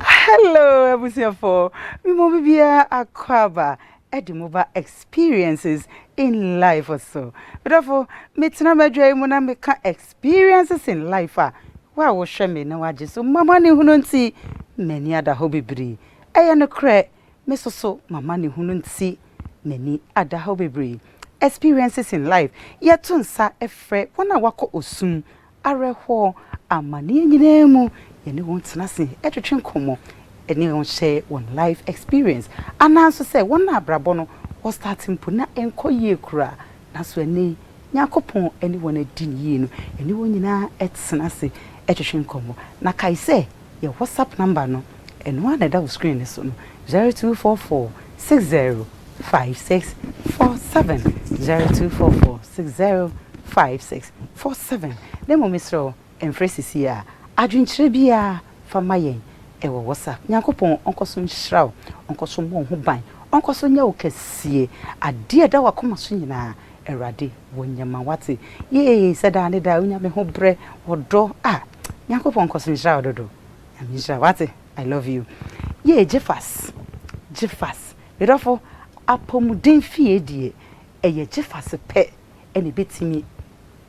Hello, Abusiafo. We mo be akwaba edimoba experiences in life or so. But therefore, me tena medwe mu na meka experiences in life a wa wo hwe me na waje so mama ne hunu nti mani ada ho bebri. Eye no kre me so mama ne hunu nti mani ada ho bebri. Experiences in life. Yeto nsa efre wona wako osum areho amane nyina mu yene won tena se etwetwe nkomo anyone share one life experience and also say one na brabo no o starting po na enko ye kura na so ani nyakopon anyone adi ye no anyone nyina etsena se etwetwe nkomo na kai say your WhatsApp number no and one that will screen so no 0244 605647 0244 605647 demo misro emphrasis here adwinkyere bia fa mayen ewo WhatsApp nyakopon onkoso nhyiraw onkoso mo ho ban onkoso nya okasie ade da wakoma so nyina erade wonyama wate ye seda ne da onya me ho bre wodo nyakopon onkoso nhyiraw dodo nyamira wate I love you ye jefas bedofo apomuden fie die eye jefas pe ene betimi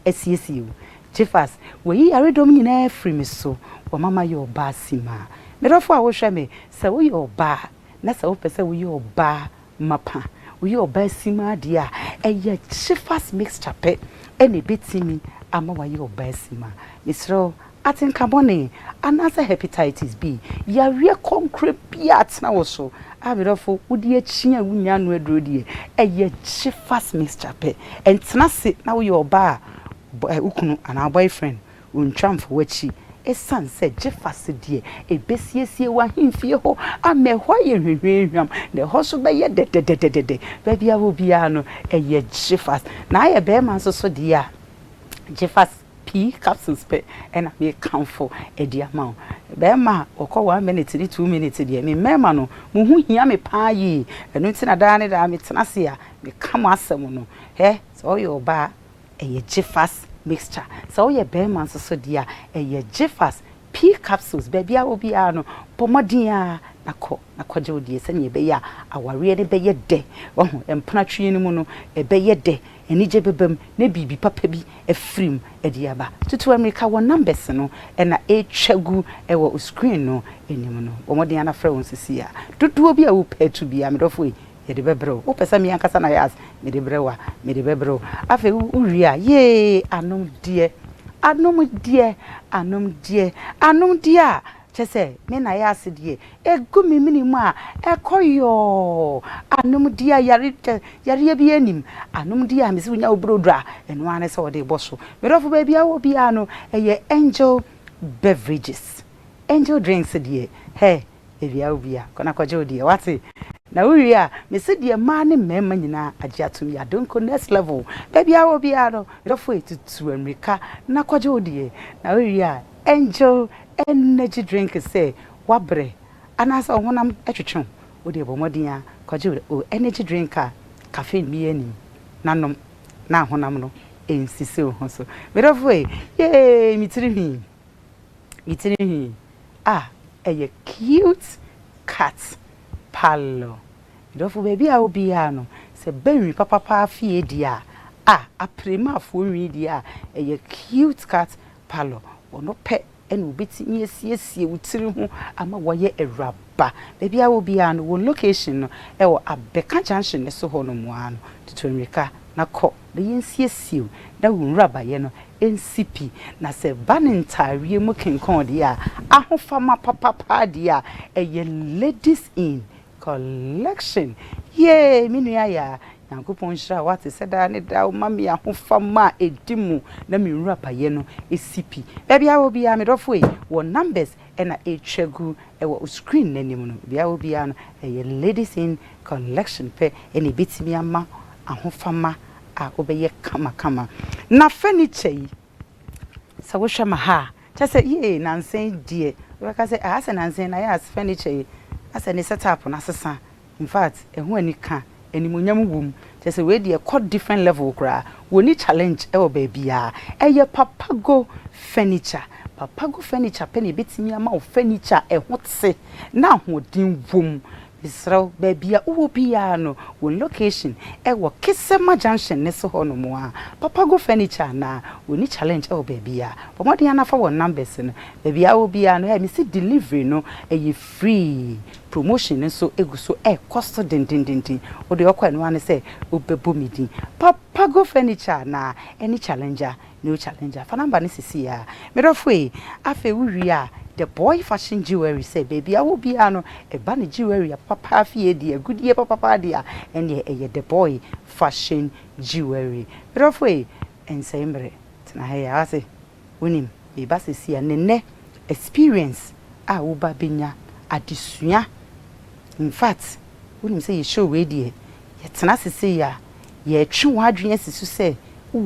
asiesiu jefas we yare dom nyina free me so wa mama yo basima medofo a wo hwe me se wo yo ba na se wo pese wo yo ba mapa wo yo ba sima dia eye jefas mixture pe ene betimi ama wa yo ba sima misro atinka bone anasa hepatitis B yare concrete biat na wo so abirofo wudi achia wunya no aduro die eye jefas mixture pe entena se na wo yo ba ukunu ana boyfriend untramfo wachi esanse jefas die ebesiesie wa himfie ho amehwa ye hwehwehwam ne hoso be ye de babia wo bia no eye jefas na aye be man so dia jefas P capsules pe and me comfort e dia ma be ma okọ 1 minute ni 2 minutes dia me mema no mu hu hia me pa yi enu nti na da ne da me tena se a me kam asem no so yo ba eye jefas mixture so ye be man so dia eye jefas P capsules baby a obi a no pomodin a nakọ odie se ne be ya aware ne be ye de wo empana twie ni mu no e be ye de eni je bebem ne bibi papa bi efrim ediaba tutu america won numbers no e na e twagu e wo screen no enim no omodin ana fra won sisi a tutu obi a wo petu bia medofo ye de bebro wo pesa mi ankasa na yas me de bebro afa uri a ye anom die a chese me na ya asede egu mimini mu a ekoyo anum dia yare bi anim anum dia me se unya obrodra eno ane se wode boso me rofo ba bia wo bia no eye angel beverages angel drinks die bia wo bia kona kwaje odie wate na uri a me se die ma ne mema nyina age atum ya donko next level ba bia wo bia no rofo etutu amerika na kwaje odie na uri a angel energy drink say wabre anasa honam etwetwe wo de bomodin a kwaje o energy drink a caffeine bi anim nanom na honam no ensise ho so medofo ye mitiri eye cute cat palo medofo baby a obi a no se benwi papa fie dia aprema afo nwi dia eye cute cat palo ono pe enu biti nyesiesie wutiri ho ama woye eraba baby a wo bia no wo location no e wo Abeka Junction ne so ho no mo ano tutonwika na ko de yensiesie da wunraba ye no NCP na se banentarie mu kenkon de a ahofama papa de a eye ladies in collection minua ya Yankopon hira wate seda ne da mama ya hofama edimu na minraba ye no ECP bia wo bia me dofo wo numbers na etwagu e wo screen nanim no bia wo bia no e ladies in collection pe ene bitimi ama ahofama a obeye kama na furniture yi sa wo hwema ha cha se nansen die we ka se asa nansen na ya furniture yi asa ne setup na sesa in fact ehu anika enimonyam wum say we dey different level kra woni challenge e wo ba bia eye papago furniture papa go furniture penny betimi ama o furniture e ho tse na hodin wom Israel baby a ubia no won location e wo Kisema Junction ne so ho no mo a papa go furniture na woni challenge e baby a pomodin anafa won numbers no baby a ubia no e mi see delivery no e free promotion so eguso e cost din o de okwa no ane say obebu midin papa go furniture na any challenger no challenger fa number ne sisi a me do foi afa wi a the boy fashion jewelry say baby I will be ano e ba ne jewelry papa fie di agudie papa dia ene e the boy fashion jewelry rofwe ensemble tena he ase wonim e ba sesi a ne experience a wo ba benya adesua in fact wonim say you show we die ye tena sesi ya ye twe wadwen asisu say wo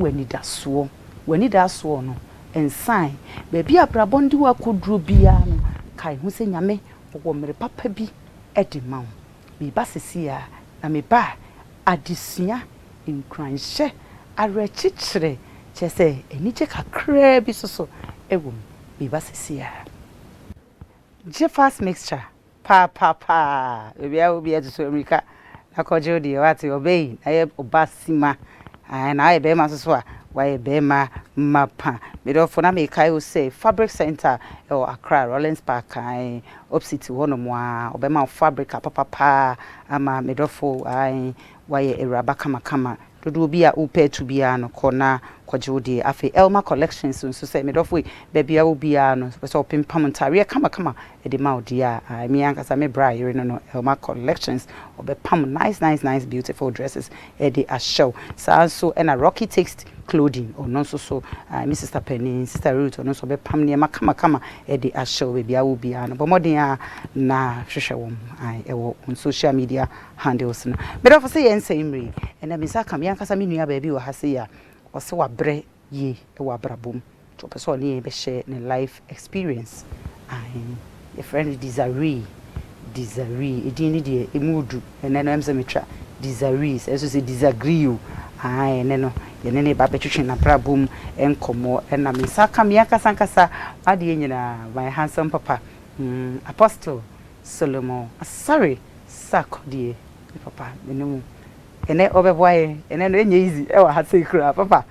wani da so no ensign baby abrabondi wa kodro bia no kai hu se nyame wo mere papa bi edima wo bi basesi a na me ba adesua nkranhye arechichire chese eniche kakra bi soso ewo bi basesi a Jeffers mixture pa baby a obi eto America akoje odi wati obey na ye obasima na ye be ma soso a why bema mapa medofo na me kai o say fabric center or Accra Rollins Park ai opposite one mo a obema fabric papa ama medofo ai why eraba kama dodo bi a upe to bia no kona kwajodi afi Elma collections so say medofo baby a obi a no so pimpam ntare kama e de ma odia ai mi ankasa me bra yere no Elma collections obepam nice beautiful dresses e de a show so and a Rocky Text clothing or no so Mrs. Sister Penny Sister Ruth or no so be pam ne kama e de a show baby a obi a no but modern na hwehwe wom ai e wo on social media handles no but of say yen sayimri and na misa kam yankasa me nua baby wo ha say ya o se wa bre ye e wa brabom to person ne be share ne life experience ai your friend Desiree edini de emudu and then am say me tra Desiree so say disagree you ai no yenene ba betwetwe na brabom enkomo na misa kam yakasa ade nyina my handsome papa Apostle Solomon sorry sakodie papa menemu ene obeboy ene no enye easy e wa ha say kura papa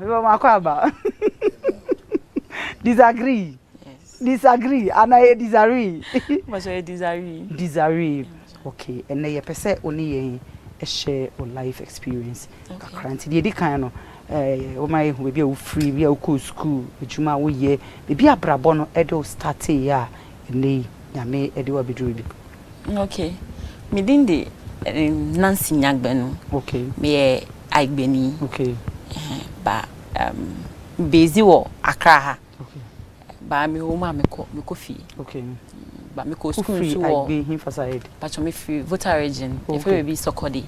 we ma kwa ba disagree and I Desiree was a Desiree okay ene ye pese oni yen a share or life experience. Currently, the kind of my baby free, we are school, which you might ye, baby a brabono edo start ya, and they may edo be doing. Okay, me dindi Nancy Yagbenu. Okay, me I beni. Okay, but busy wo Accra. Okay, but me home me coffee. Okay. But me go school so I be him for side but me free voter region if we be Sokodi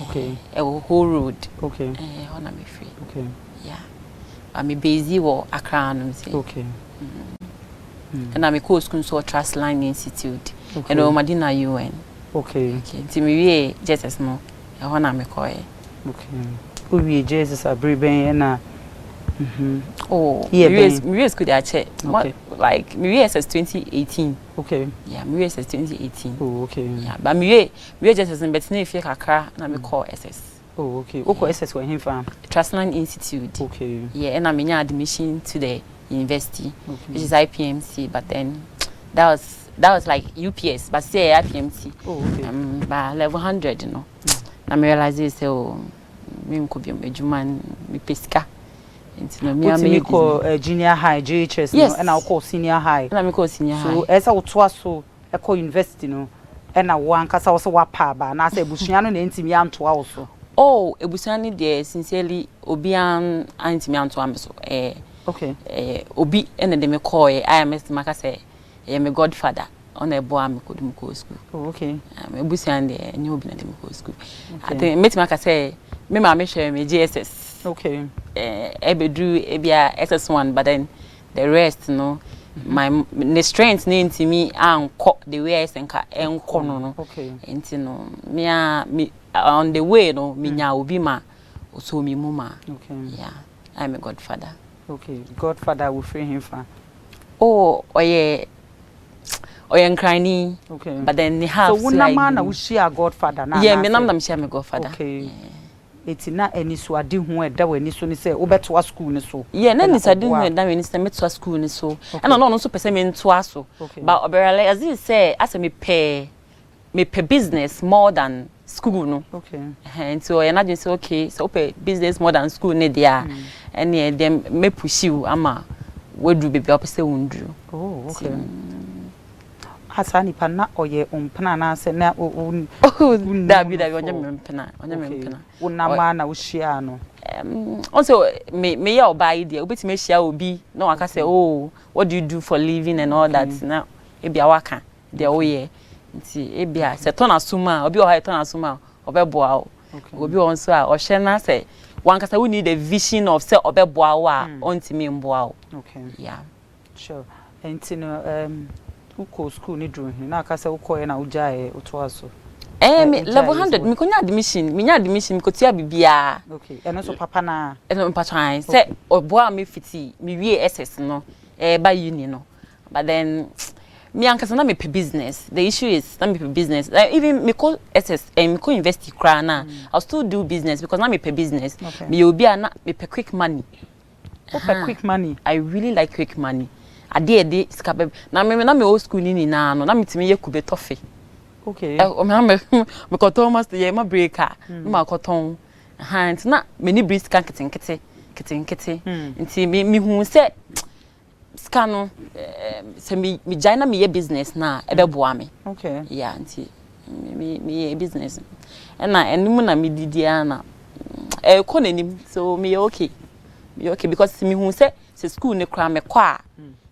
okay a whole road okay on me free okay yeah I'm busy wo Accra no say okay and I'm go school so Trust Line Institute and o Madina UN okay ti me wie Jesus no e ho na me koye okay o wie Jesus abriben na oh yeah me could I check okay. Like me as 2018 okay yeah me as 2018 oh okay yeah but me just as but na fie kakra na me call SS oh okay o call SS when him fam Trust Line Institute okay yeah and I mean admission to the university okay. Which is IPMC but then that was like UPS but say IPMC oh okay by level 100 you know na me realize say oh me ko bi ejuma me pesika into me ko junior high JHS no and I call senior high na me call senior high so esa wotoa so e call university no and na wo ankasa wo so wa pa ba na say ebusua no na ntimi antoa wo so oh ebusua ni de sincerely obian antimi antoa me so okay obi and de me call I am maka say me godfather on a boy me could go school oh okay ebusua de nyi obi na de me go school I think meti maka say me ma me share me JSS okay ebedru ebia SS1 but then the rest no my the strength na ntimi anko the way I senka enko no okay enti no me on the way no me nya obi ma so me muma okay yeah I'm a godfather Okay, Godfather will free him from. Oh, oye crying. Okay. But then he have so like man we share Godfather now. Yeah, me nam share me Godfather. Okay. It's na any so ade hu e da wani so ni say obeto school ni so. Yeah, na ni sade hu e da wani say meto school ni so. And no no so pese me nto aso. But oberale as he say as me pay business more than school no. Okay. And so I just say okay, so pay business more than school ne dia. And yeah, them me push you ama we do baby opese wundru. Oh, okay. Hasani pana oye umpana na se na Dabi onye mempena unama na ushia no also me ya oba idea obeti me shia obi na waka say oh what do you do for living and all that na ebia waka de oye nti ebia se ton asuma obi o ha ton asuma obeboa o obi on so a o hye na say one kasa we need a vision of say obeboa wa ontimi mboa o. Okay, yeah, sure. Nti no uko school ni drum na akasa uko ye na ujae utoaso level 100 mi konya admission mi kotia bibia. Okay, eno so papa na eno mpatwan say oboa me fiti mi wie SS no ba uni no, but then me ankasa na me pe business. The issue is na me pe business, even me call SS me call university kra na I'll still do business because na me pe business. Me obi na me pe quick money. Quick money. I really like quick money. Ade skabe na me old school ni na no na metimi ye kube tofe. Okay. Me koton must ye ma breaker ma koton hand na me ni breeze kan kete nti me hu se ska no se me jaina me ye business na ebeboa me. Okay. Yeah, nti me ye business na enimu na me didia na ko nanim so me okay because me hu se school ne kra me kwa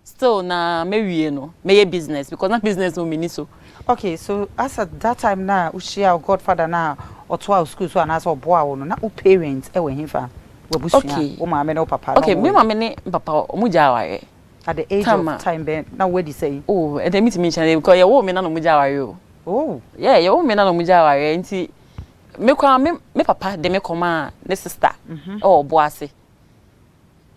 still na me no me business because na business no me so. Okay, so as at that time na ushia Godfather na otwa school so na so boa no na parents e we himfa we busuya o ma me no papa. Okay, me ma me ne papa omuja aware at the age of time ben now where do you say oh and me to mention because ya wo me na no muja aware. Oh yeah, ya wo me na no muja aware nti me kwa me papa de me koma ne sister oh boase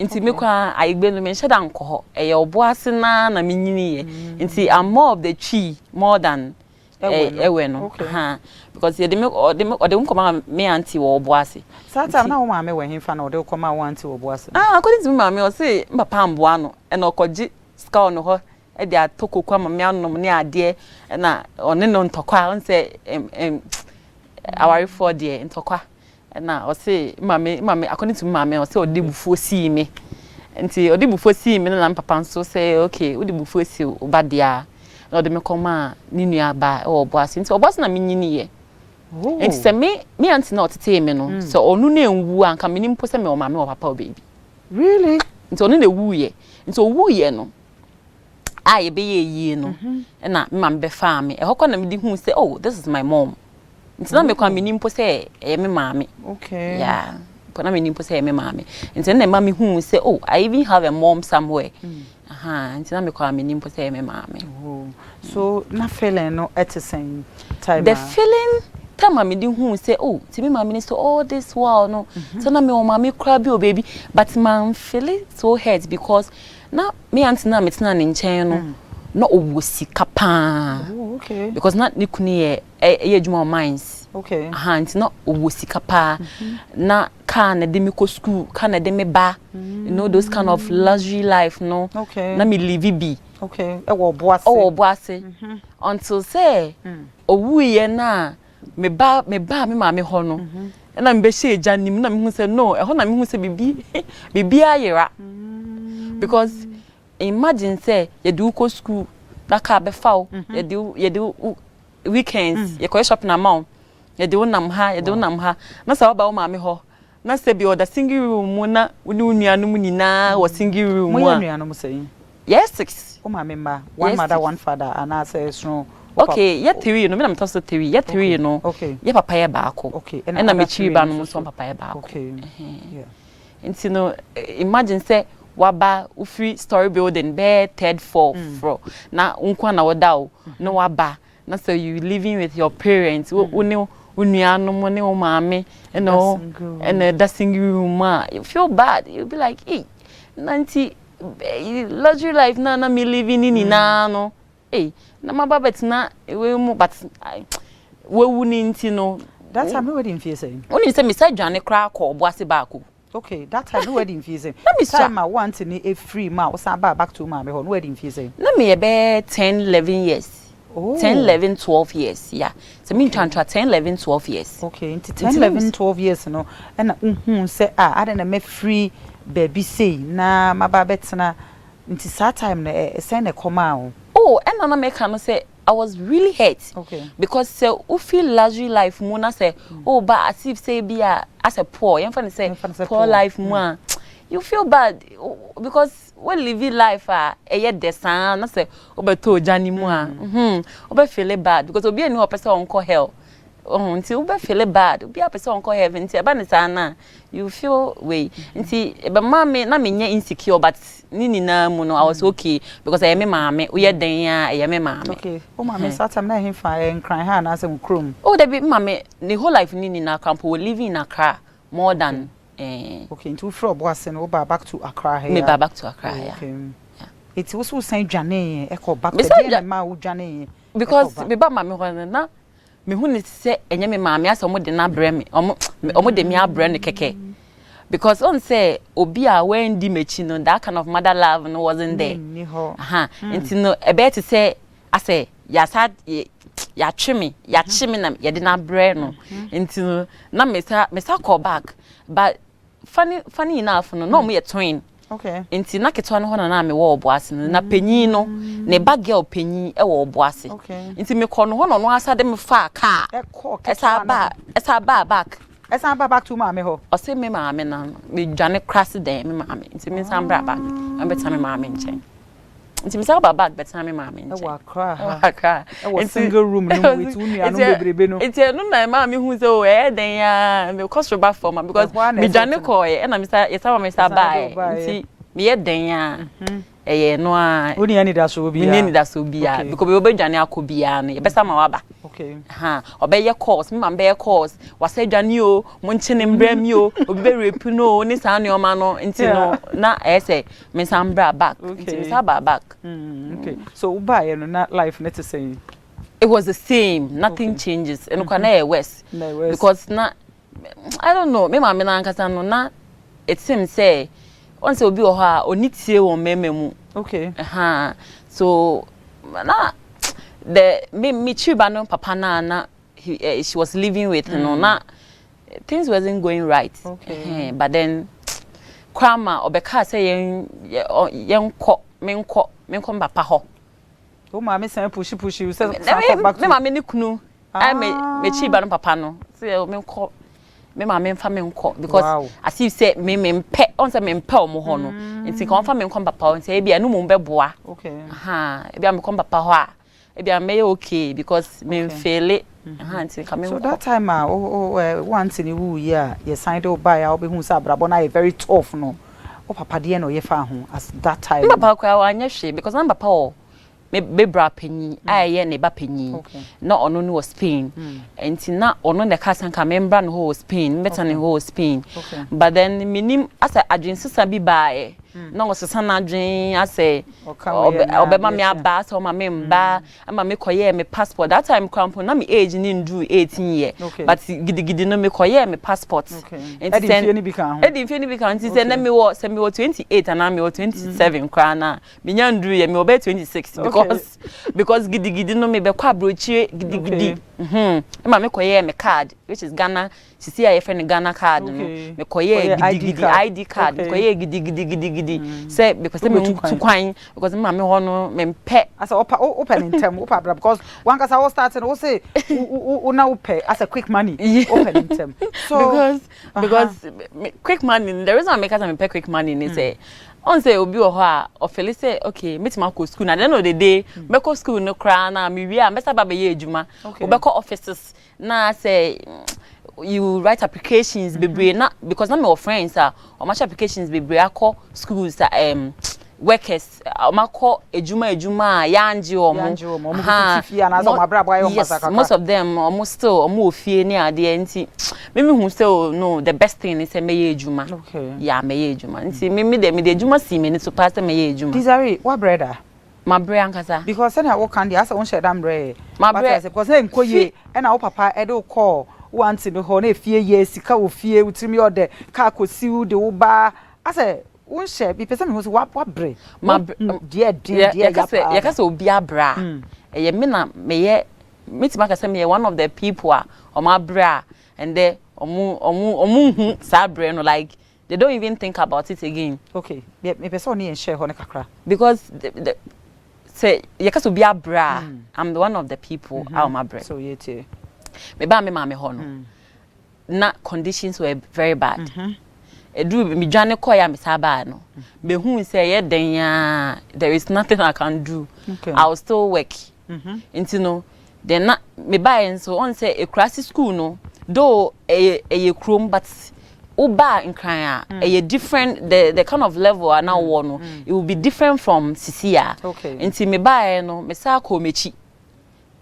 nti me kwa aigbe no me nheda nko e oboase na menyini ye nti I'm more of the tree more than ewe no because de me nkoma me auntie wo oboase sata na wo ma me we himfa na de koma wo auntie wo oboase according to me o say papa amboa no e na okoji ska no ho e de atoko kwa ma me anom ne ade na one no ntokwa on say awari for de ntokwa na o say mame according to mame o say odibufuo si me nti odibufuo si me na papa nso say okay odibufuo si obadia na ode me koma ni nua ba o boase nti oboase na menyini ye nti say me auntie na otete me no so onu na enwu anka me nimpo say me o mame o papa o baby really nti onu na ewu ye nti owu ye no ye be ye no na me mame be fa me e hokwa na me di hu say oh this is my mom. Nti na me kwa me nimpo say me mame. Okay. Yeah. But na me nimpo say me mame. Nti na mama hu say oh I even have a mom somewhere. Nti na me kwa me nimpo say me mame. Oh. So na feeling no at the same time. The feeling time me di hu say oh ti me mame so all this while no. So na me o mame kra bi o baby but man feel it so hurt because na me auntie na me tena ne nchen no. No owosika pa. Oh, okay. Because not nikuni ye juma minds. Okay. Nti no owosika pa. Na car na de me ko school, car na de me ba. You know those kind of luxury life no. Okay. Na me live be. Okay. E wo boase. Oh boase. Until say owu ye na me ba me mame ho no. Na me be hye janim na me hu say no, e ho na me hu say bibi ayera. Because imagine say you do go school na car be foul you do weekends you go shopping amount you do nam ha na say oba o ma me ho na say be other single room na uni nuanum nyina wo single room mo nuanum say yes 6 o ma me ma one mother one father and I say so okay ye 3 no me na me toss 3 ye 3 no ye papa ye baako okay and na me chi ba no so papa ye baako okay yeah and no imagine say waba ufri story building be third floor na unkwa na wada no waba na so you living with your parents unuanu mo ne o mame and that single room you feel bad, you be like hey 90 luxury life na me living in no na my babet na we mu but we wuni nti no that time no wedding fee say only say me say dwane kra ko boase baako okay that time no wedding fee say time I want ni a free ma o san back to ma me ho no wedding fee say na me be 10 11 years 10 11 12 years yeah so me twantra 10 11 12 years okay into 10 11 12 years no and say I don't me free baby say na ma babet na into that time na send a come out and na make can say I was really hurt because so who feel luxury life muna say but as if say be as a poor you find say poor life muna you feel bad because when living life the san na say obeto jani mu obe feel bad because obi any person onko hell until obe feel bad obi a person onko heaven until eba na you feel way until eba mama na me nya insecure but nini na mu no I was okay because I am mama we den ya I am mama okay mama start time na him fine cry ha na say krom there be mama the whole life nini na campo we living in Accra more than okay into from Boase no back to Accra here me back to Accra okay it was so say dwane e ko back to ma wo dwane because me ba mama ho na me hu ni say enye me mama asa omo de na bre me omo de me abre ne keke because on say obi a when di mechi no that kind of mother love no wasn't there until no e be to say I say ya sad ya chimi na ya de na bre no until na me sa call back but funny enough no me twin okay until na keto no na me wo Boase na panyin no ne ba girl panyin e wo Boase until me call no no asa de me fa car esa ba back esa ba back to mama ho o say me mama na me dwane crash dem me mama until me sam bra back am better me mama nchen until me say ba back better me mama nchen wa cry in single room no with unu anu bebrebe no it's no na mama hu say den ya me cost back for ma because me dwane ko na me say yes mama say bye until me den ya no a uni ani da so bia because we be dwane akobia no ye be sama waba okay obeye course me be course wase dwane o mo nchene mbram o obi be rape no ni sa ne o ma no nti no na say me sam bra back nti me sa ba back okay so ubaye no na life net say it was the same nothing changes and kwa na worse because na I don't know me mama na nkasa no na it seems say once obi o ha oni tie won meme mu okay so na the me chiba no papa na she was living with no na things wasn't going right but then krama obeka say yenko menko papa ho o ma me say push you say back to me ma me ni kunu I me chiba no papa no say menko me ma me mfa me nko because as if say me mpe on say me mpe omo ho no nti kan fa me nko papa on say e bia no mo beboa okay e bia me nko papa ho a e bia me okay because me feel it nti kan me so that time once in a year you signed up by a obi hu say abrabo na very tough no o papa de no ye fa ho as that time papa kwa anya hwe because na papa o me bra penyi aye ne ba penyi na ono no Spain enti na ono ne ka san ka membra no ho Spain meta ne ho Spain but then minim asa adwensesa bi baae na ngosesa na adwen ase obema me aba so ma me mba ama me koye me passport that time crampo na me age ni ndu 18 year but gidigidi no me koye me passport enti sen edi fie ni bi kan enti sen na me wo 28 and me wo 27 kwa na me nya ndu ye me obe 26 because gidigidi no me be kwa brochie gidigidi ama me koye me card which is Ghana sisi ya friend Ghana card no me koye gidigidi ID card me koye gidigidi say because me to kwan because me ho no me mpe as open in term open because one cause I was starting o say una pay as a quick money open in term so because quick money the reason I make me pay quick money is say on say obi o ho a ofele say okay metima go school na the end of the day me go school no kra na me wi a me saba be ye adwuma obeko offices na say you write applications bebre na because na my friends o match applications bebre akọ schools workers omako ejuma yanji omo ha yes most of them almost still omo ofie ni ade enti meme hu say no the best thing is meye ejuma okay yeah meye ejuma nti meme de ejuma si me ni so pass meye ejuma Desiree what brother my brother ankasa because say na wo kan dia say won share dam bre my brother because say nkoye e na wo papa e do call want no ho na fie ye sika wo fie utrimi ode ka kosi wo de wo ba ase won share bi person me so what bre my dear ya ka say obi abra ye me na meye metima ka say me one of the people o ma bra and then omu sa bre no like they don't even think about it again okay me person ni share ho na kakra because say ya ka so obi abra I'm the one of the people out my bre so yete me ba me ma me ho no na conditions were very bad edu me dwane koya me saba no be hu say ye den ya there is nothing I can do okay. I'll still work into no then na me buy so on say a class school no though a chrome but uba in cry a different the kind of level I now want it will be different from Cecilia okay into me buy no me sa ko mechi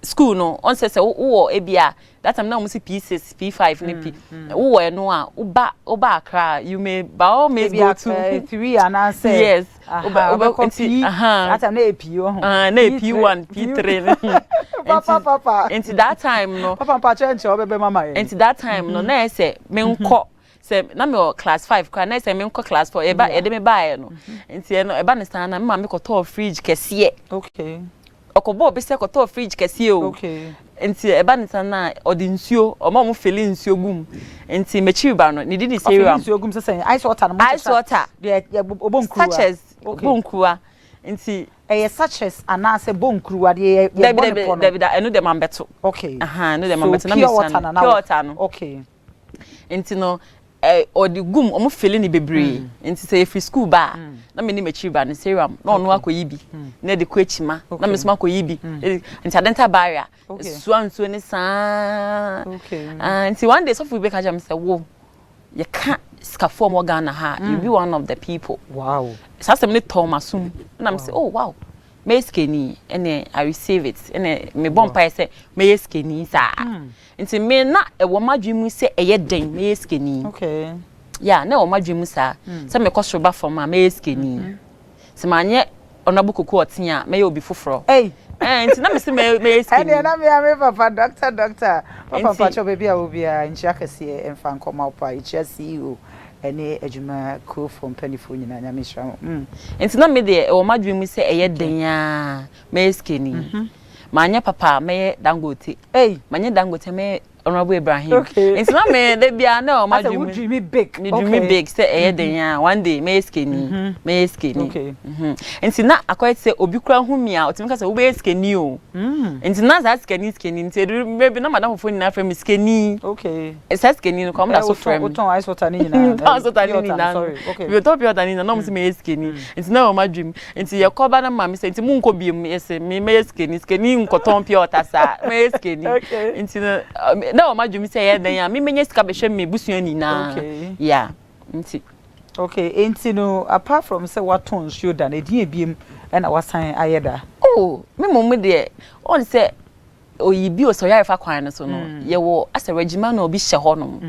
school no on say wo ebia that time na mo see P6 P5 ni P wo no a uba cry you may by all means go to 3 and answer yes uba copy that time na P na P1 P3 papa into that time no papa change obebe mama into that time no na say me nko say na me class 5 kwa na say me nko class 4 eba e de me buy no into no eba ne stand na me ma me ko to fridge kese okay okobo be say ko to fridge kese o okay enti eba ne stand na odi nsuo o ma mo feli nsuo gum enti mechi ba no ne di serum nsuo gum say ice water no ice water de obonkruwa such obonkruwa enti sachets anase bonkruwa de David enu de mambeto okay no de mambeto na me pure water no okay enti no odi gum omo feli ni bebre enti say free school ba na me ni mechi ba ne serum na ono akoyi bi na de ko echima na me so akoyi bi enti adenta barrier suansuo ni sa okay enti one day so fu be ka jam say wo you can't scaffold more Ghana ha you be one of the people wow sasem ni Thomasum na me say oh wow me skeni ene I receive it ene me bon pa say me skeni sa nti me na e wo madwemu say eye den me skeni okay yeah na wo madwemu sa say me kosoba from me skeni se manye onabukuku otia me obi foforo nti na me say me skeni ene na me papa doctor papa cho baby a obi a nchi akase emfa nkoma opa ichi CEO ene ejuma ko from penifo nyina nya me hra nti na me de wo madwemu say eye den ya me skeni manya papa me Dangote manya Dangote me Honorable Ibrahim nti na me de bia na o madwemu dream big me dream big say eye den ya one day me skeni okay nti na akwai say obi kura hu mi a otimi ka say wo be skeni o nti na za skeni nti maybe na madam fo nyina frame skeni okay say skeni no come da so frame uton ice water ni nyina ice water ni nyina okay we top your than na no me skeni nti na o madwem nti ye koba na ma me say nti mu nko biem yes me skeni nkoton pure water sa me skeni nti na o madwem say ye dan ya me menye sika be hwe me busuan ni na yeah nti okay nti no apart from say what ton show dan edin ebiem na wasan ayeda me mom de on say oyibi o so yarefa kwan no so no ye wo asa regiment na obi hye ho no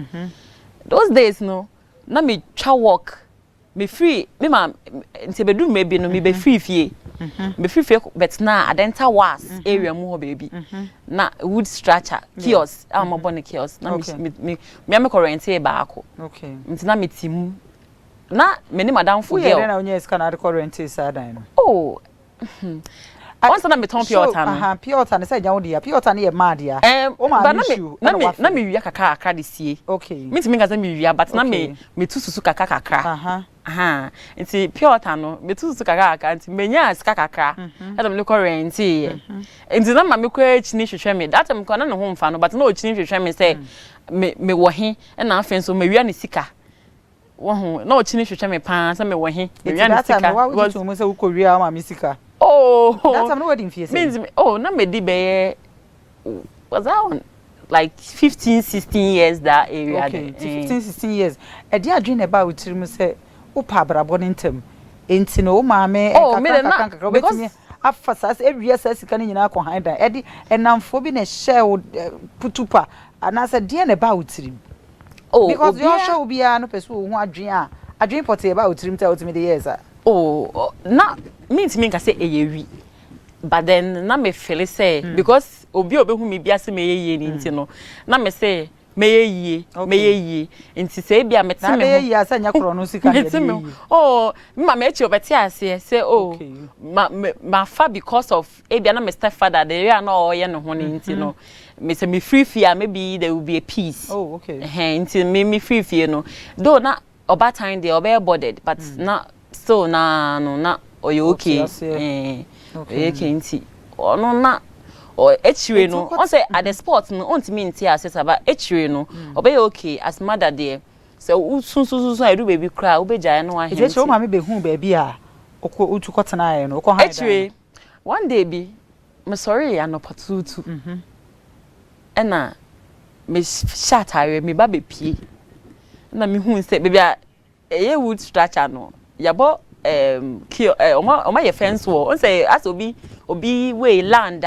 those days no na me twa work me free me ma nti bedu me bi no me be free fie me free fie but na adenta was area mu ho baby na wood structure kiosk am abone kiosk na me current e ba ako okay nti na me tim na me ni madam for girl we na onye ska na current e sa dan no once na me ton pure water no pure water na say jan wo dia pure water na ye mad ya o ma na me wia kakaka de sie okay me ti me gaza me wia but na me tususu kakaka nti pure water no me tususu kakaka nti menya sika kakaka adam le current nti na ma me kwa chini hwehwe me that time kwa na ne ho mfa no but na o chini hwehwe me say me wo he na afen so me wia ne sika wo na o chini hwehwe me pa say me wo he me wia ne sika was to mo say wo ko wia ma me sika that time no wedding fee means na me di be was that on like 15-16 years that area okay 15-16 years e dey adwin about tirim say wo pa brabo ntem enti no maame kakra because afasas ewia sasika ni nyina ko handa edi enamfo bi na share putupa anasa de na ba utirim because you show bia no peso ho adwen pote ba utirim ta utimi de yes na means me ka say eyewi but then na me feel say because obi obehu me bia say me yeye ni nti no na me say meyeye nti say bia meti me meyeye asanya kro no sika ye ma me echi obeti ase say ma fa because of bia na me stepfather the area na oye ne ho ni nti no me say me free fear maybe there will be a peace nti me free fear no though na oba time dey obe boarded but na so na oyo okay nti ono na echire no on say at the sport no on me nti asesa ba echire no obey okay as mother there so sun I do baby cry obeja no wa he eche o ma me be hu baby a utukotena aye no ko ha echire one day bi me sorry anopatutu ena me shatare me ba be pie na me hu say baby a eye wood structure no yabo oma ye fence wall on say as obi way land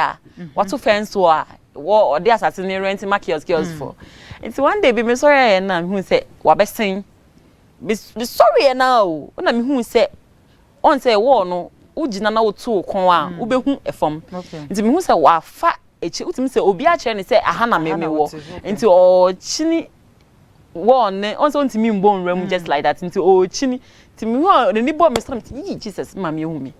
what to fence wall or the assassin rent market girls for it's one day be me sorry na who say wa be sen be sorry now na me who say on say wall no ugina na wotu kon a wo be hu efom nti me who say wa fa echi utimi say obi a kire ni say aha na me wo nti o chini one on so ntimi mbo nram just like that nti o chini timi ho ni bo me some Jesus ma me hu me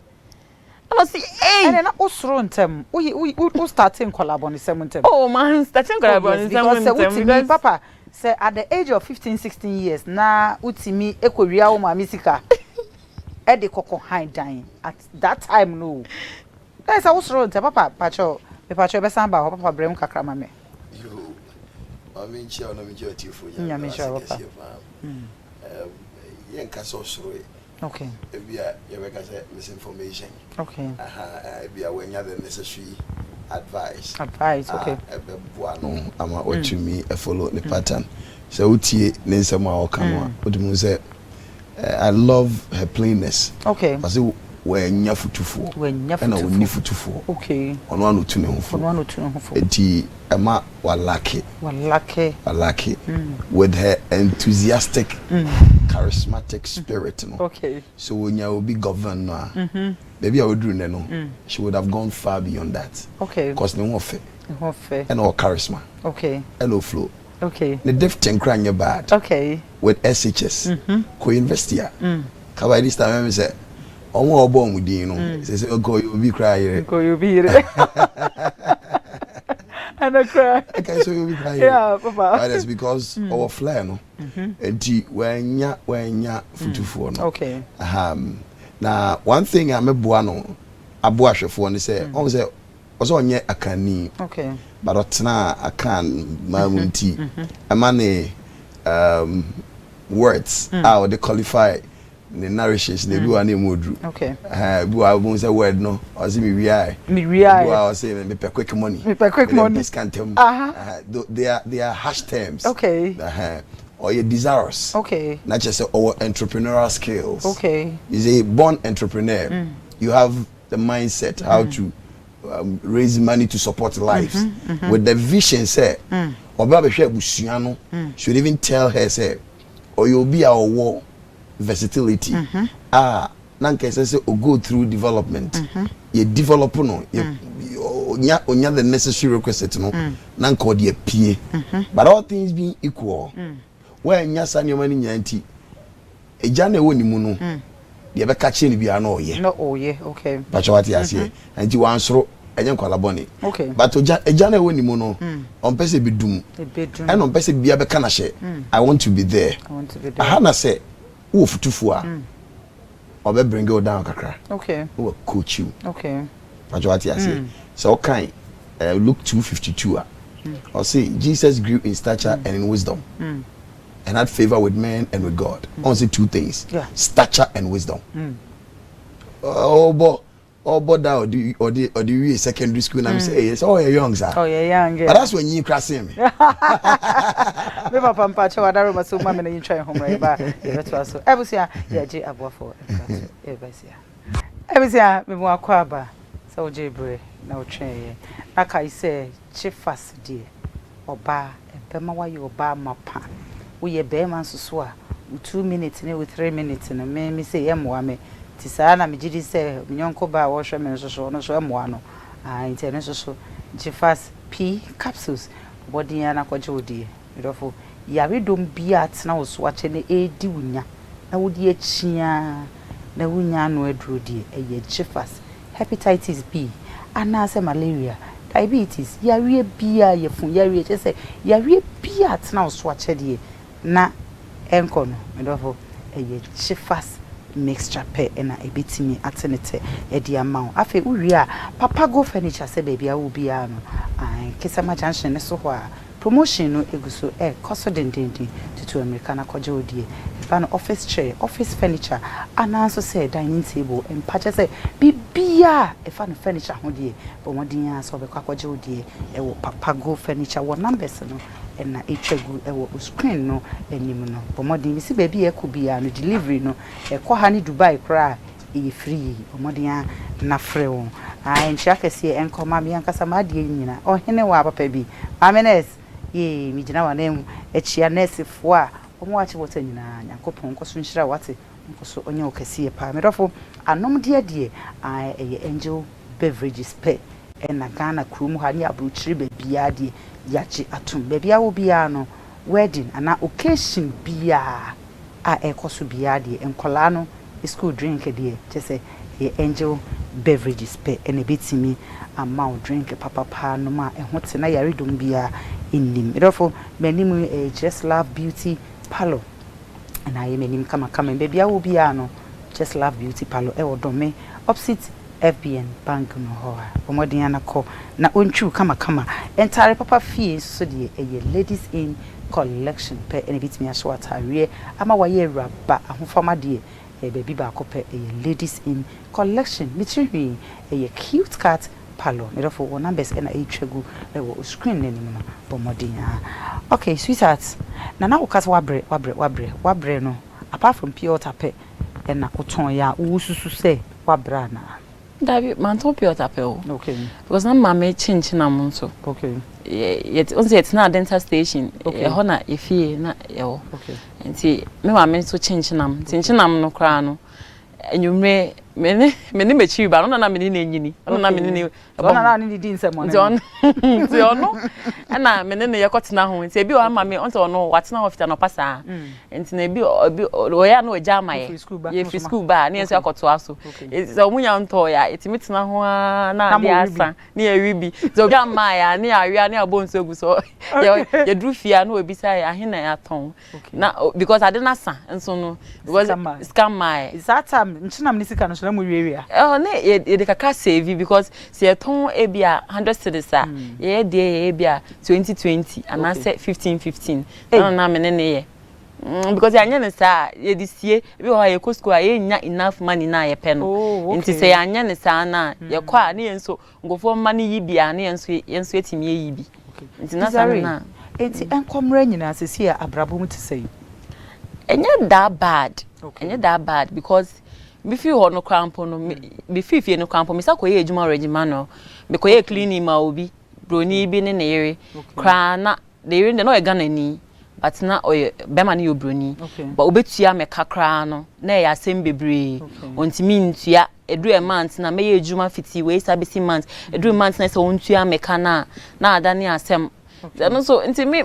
I say eh na osro ntem we starting collab on the same ntem man starting collab on the same because papa say at the age of 15-16 years na utimi ekowia wo ma misika e de kokko high dying at that time no that's osro ntem papa pacho be samba papa brem kakra ma me I'm sure no me joti fu ya. Yeah, me sure papa. Yen ka so soro. Okay. Ebia ye be ka say misinformation. Okay. Ebia when you the necessary advice. Okay. Ebe bua no ama otumi e follow the pattern. So utie ne nsem a oka no. Odum say I love her plainness. Okay. Because when nya futufu. Na woni futufu. Okay. Ono anu tu ne ho. Enti Emma walaki with her enthusiastic charismatic spirit no. Okay. So when you will be governor maybe I would do no she would have gone far beyond that. Okay. Because no more fair and no charisma. Okay. And no flow. Okay. The deft and crying your bad. Okay. With SHS co-invest here. Kaba this time I say omo obon with you know say go you be crying. Go you be and I cry. Okay, so you be crying. Yeah, papa. That's because our flair no. Enti wenya futufu no. Okay. Now one thing I'm a buano aboa hwefo no say on say also onye akani. Okay. But otna akan mamunti. Amane words how they qualify the narrations they do ane modru. Okay. Bu abun say word no. O say me wi. Bu I say me pay quick money. Discount them. They are hash terms. Okay. Or you desirous. Okay. Not just our entrepreneurial skills. Okay. Is a born entrepreneur. You have the mindset how to raise money to support life with the vision say oba be hwe abusuano should even tell her say or you'll be our war versatility nanka say o go through development you develop no onya the necessary requisite no nanka o de pie but all things being equal when nya sa nyoma ni nyanti eja na ewo ni mu no de be ka che ni bia na oye no oye okay but what you say anti wansoro enye nkwala boni okay but eja na ewo ni mu no on pese be dum and on pese bia be ka na she I want to be there aha na say wo futufu a obe bring you down kakra okay wo coach you okay but what you say so kind Luke 2:52 or say Jesus grew in stature and in wisdom and had favor with men and with God. Only two things. Yeah. Stature and wisdom. Oh, but or border or the secondary school, and I'm saying, yes, oh, you're young, sir. Oh, you're young. But that's when you cross him. Me papa mpacho wadaro maso mama na yintwa home right ba e beto aso ebusia ya je aboafo ebusia me mo akwa ba so je bre na otwe na kai say chifas die oba ebema wa yo oba mapa wo ye be man so a 2 minutes ne with 3 minutes na me say yemwa me ti saa na me gidi say nyonko ba wo hwe me so no so emwa no internet so chifas p capsules body na kwaje odie Mirofo yare dom bia tena wo so ache ne edi wunya na wodi achia na wunya no aduro die eye chifas hepatitis B anase malaria diabetes yare bia yefun yare che se yare bia tena wo so ache die na enko no mirofo eye chifas mixture pe na ebitimi atenete e di amount afi uri a papa go furniture se bebia wo bia no Kisama junction ne so ho a promotion no eguso koso dendendin to America na kwaje odie ban office chair office furniture ananso say dining table and patch say bibia e fa no furniture ho die bo modin ya so be kwaje odie e wo papa go furniture wo numbers no na etwagu e wo screen no enim no bo modin bi si baby e kubia no delivery no e kwa ha ni Dubai kra e free bo modin ya na frɛ wo nchia kɛse enkɔma me ankasa ma de nyina ɔhene wa papa bi amenes ye mi gina wa nem echia nurse fo a ɔmo ache wota nyina yakopon nkoso nhyira wate nkoso onye okɛse pa medɔfo anom de ɛyɛ angel beverages pe na Ghana krum ha ni abrochiri bebia de yachi atum bebia wo bia no wedding ana occasion bia a ekoso bia de enkola no school drink de just angel beverages pe and a bit me amount drink papa no ma e hote na yare dum bia innim therefore menim just love beauty parlor and I menim kama baby I will be no just love beauty parlor e wodome opposite FBN bank no ho omodin anako na ontwu kama entire papa fee so de ladies in collection pe and a bit me aso atare ama waye raba ahofama de baby ba kope ladies in collection literally a cute cat parlor made for one numbers and etwagu e wo screen nani no bomodin okay sweetheart na ukasa wabre no apart from pure tape and na oton ya ususu say wabra na David manton pure tape o okay because na mama chinchi na mo so okay yet once it's na dental station e ho na efie na e ho okay nti me mama so chinchi nam no kra no enyumre mene mechi ba no na mene na enyini no na mene ne na ni di nsemo nti ono na mene ne yekotena ho nti ebi o ama me onto ono watena hospital no pasa nti na ebi oya na oja amaye ye free school ba ne enso yakoto aso so munya nto ya etimitena ho na ade asa ne ewibi so obi amaya ne awia ne abonso eguso ye drufia na obi sai ahina ya ton na because ade na sa enso no because scam my is that time nchinam ni sika no so na mu wiewia ne ye de kaka save because se ton ebia 100 cedis a ye de ebia 2020 and I said 15 na mene ne ye because anya ne sa ye disie ebi ho ye ko school ye nya enough money na ye pe no nti se anya ne sa na ye kwa ne yenso ngofo money yi bia ne yenso etimi ye yi bi nti na sa na enti enkomra nyina asesi a abrabo mu tisei enya that bad because me feel ho no krampo no me feel no krampo me sa ko ye ejuma regima no me ko ye cleaning ma obi broni bi ne nere kra na de no e Ghana ni but na o be ma ne yo broni but obetua me kakra no na ya asem bebre ontimi ntua edu e month na me ye ejuma fiti we sabisi month edu month na so ontua me kana na ada ne asem and so into me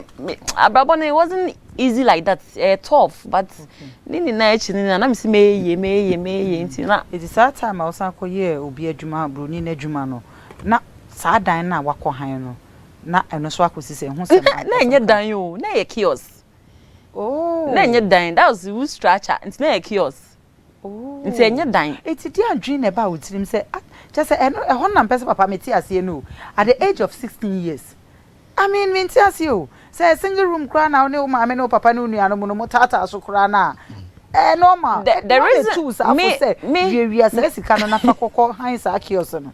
abrabon it wasn't easy like that tough but nini na echi nini na me si me into na it is that time I was akoye obi adwuma broni na adwuma no na saa dan na wakọ han no na eno so akosise ho sem na enye dan yo na ye kiosk na enye dan that was wood structure into na ye kiosk into enye dan it di adwin na ba wotirim say just say eno ho na mpese papa meti ase no at the age of 16 years I mean menti ase o say single room kra na one o ma me no papa no nua no mo tata so kra na normal. The reason tools I say we are say sika no na fa kokko han sa kiosk no.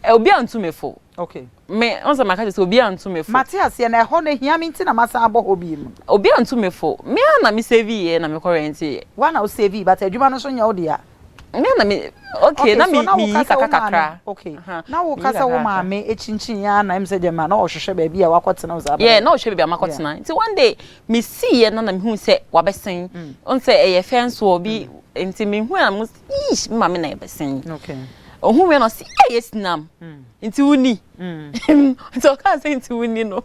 Obi antu me fo. Okay. Me onse maka say obi antu me fo. Matias ye na ho no hia me nti na masa abo hobi mu. Obi antu me fo. Me na me save ye na me current ye. One na save but adwuma no so nya wo dia. Me na me okay na me kakakakra. Okay. Na wo kasa wo maame echinchin ya na im say dem na ohwehwe ba bia wakotena wo za ba. Yeah, na ohwehwe bia makotena. Nti one day me see ye na me hu say wabesen. On say e fence wo bi nti me hu am ish maame na e besen. Okay. Ohun we no see yes nam. Nti wuni. Nti o kan say nti wuni no.